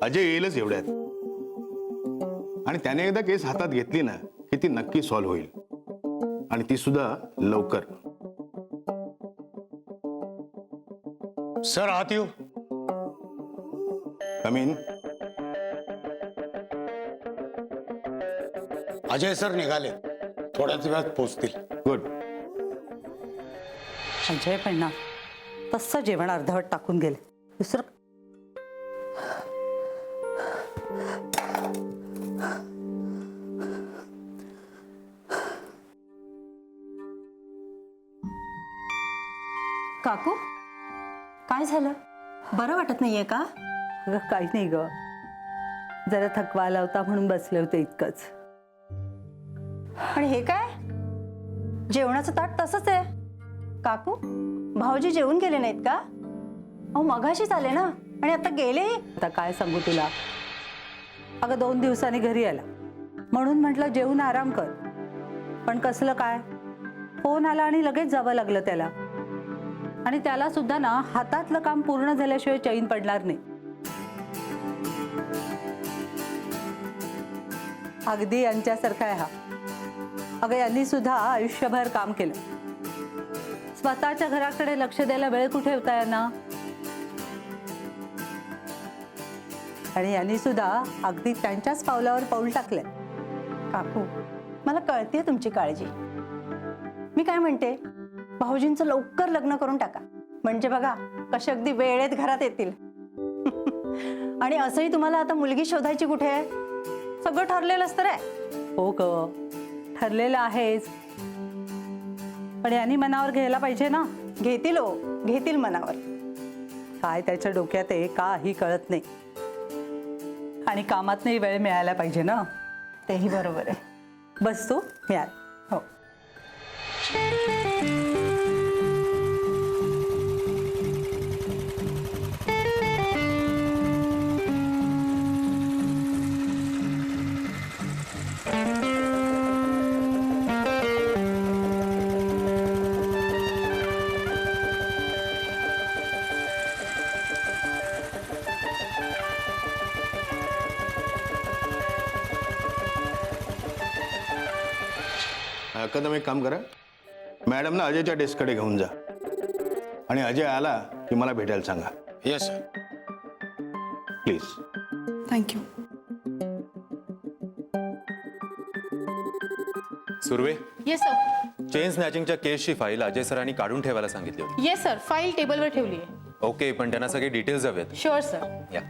अजय येईलच एवढ्यात, आणि त्याने एकदा केस हातात घेतली ना की ती नक्की सॉल्व्ह होईल, आणि ती सुद्धा लवकर. सर आत येऊ. कम इन. अजय सर निघाले, थोड्याच वेळात पोहोचतील. गुड. अजय पण ना तसं जेवण अर्धवट टाकून गेले. दुसरं काकू काय झालं? बरं वाटत नाहीये का? अगं काही नाही ग, जरा थकवा आला होता म्हणून बसले होते इतकंच. आणि हे काय, जेवणाचं ताट तसंच आहे. काकू भाऊजी जेवून गेले नाहीत का? अहो मगाशीच आले ना, आणि आता गेलेही. आता काय सांगू तुला, अगं 2 दिवसांनी घरी आला म्हणून म्हटलं जेवून आराम कर, पण कसलं काय, फोन आला आणि लगेच जावं लागलं त्याला. आणि त्याला सुद्धा ना हातातलं काम पूर्ण झाल्याशिवाय चैन पडणार नाही. अगदी यांच्यासारखा आहे हा. अगं यांनी सुद्धा आयुष्यभर काम केलं, स्वतःच्या घराकडे लक्ष द्यायला वेळ कुठे होता यांना. आणि यांनी सुद्धा अगदी त्यांच्याच पावलावर पाऊल टाकलंय. काकू मला कळते तुमची काळजी. मी काय म्हणते, भाऊजींचं लवकर लग्न करून टाका, म्हणजे बघा कसे अगदी वेळेत घरात येतील. आणि असंही तुम्हाला आता मुलगी शोधायची कुठे आहे, सगळं ठरलेलंच तर आहे. हो ग, ठरलेलं आहेच, पण यांनी मनावर घ्यायला पाहिजे ना. घेतील हो, घेतील मनावर. काय त्याच्या डोक्यात आहे काही कळत नाही, आणि कामात नाही वेळ मिळायला पाहिजे ना. तेही बरोबर आहे. बस तू यार. हो. कदम एक काम करा, मॅडमना अजयच्या डेस्ककडे घेऊन जा, आणि अजय आला की मला भेटायला सांगा. Yes sir. Please. Thank you. Surve, yes sir. Chain स्नॅचिंगच्या केसची फाईल अजय सरांनी काढून ठेवायला सांगितली होती. येस सर, फाईल टेबलवर ठेवली आहे. ओके, पण त्यांना सगळे डिटेल्स हवेत. Sure sir. या.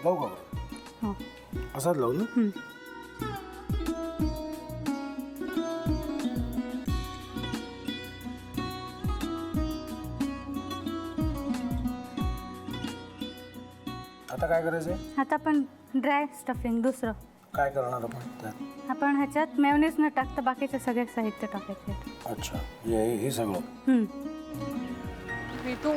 लावू का? असाच लावू ना. आता काय करायचंय? आता आपण ड्राय स्टफिंग दुसरं काय करणार आपण त्यात? आपण ह्याच्यात मेयोनीज न टाकता बाकीचे सगळे साहित्य टाकायचे. अच्छा, हे सगळं. ऋतू,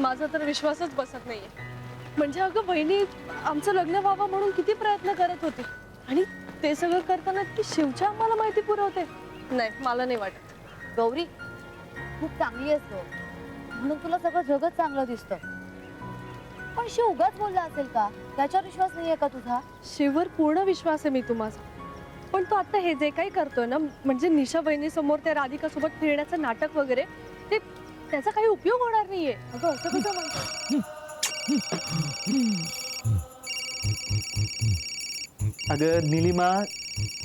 माझा तर विश्वासच बसत नाहीये. म्हणजे अगं बहिणी आमचं लग्न व्हावं म्हणून किती प्रयत्न करत होते, आणि ते सगळं करताना की शिवच्या आम्हाला माहिती पुरवते. नाही, मला नाही वाटत. गौरी खूप चांगली असतो म्हणून तुला सगळं जगत चांगलं दिसतं, पण शिव उगाच बोलला असेल का? त्याच्यावर विश्वास नाहीये का तुझा? शिववर पूर्ण विश्वास आहे मी तुम्हाला, पण तो आता हे जे काही करतोय ना, म्हणजे निशा बहिणी समोर त्या राधिका सोबत फिरण्याचं नाटक वगैरे, ते त्याचा काही उपयोग होणार नाहीये. अगं असं कसं म्हणतो? अगं नीलिमा,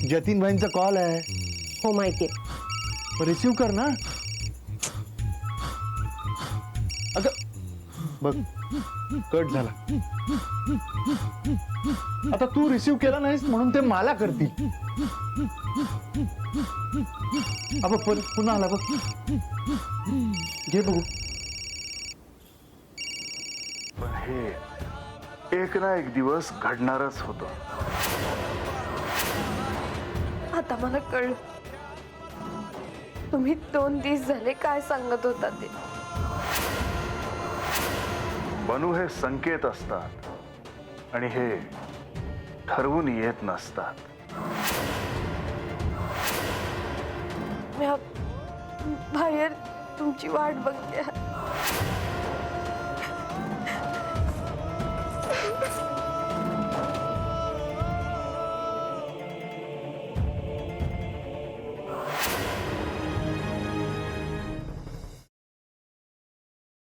जतीन भाईंचा कॉल आहे. हो माहितीये. रिसीव कर ना. अगं बघ, कट झाला. आता तू रिसीव केला नाहीस म्हणून ते मला करतील. अब पुन्हा आला बघ, घे बघू. पण हे एक ना एक दिवस घडणारच होतं. आता मला कळलं, तुम्ही 2 दिवस झाले काय सांगत होता ते. बनू हे संकेत असतात, आणि हे ठरवून येत नसतात. मी बाहेर तुमची वाट बघते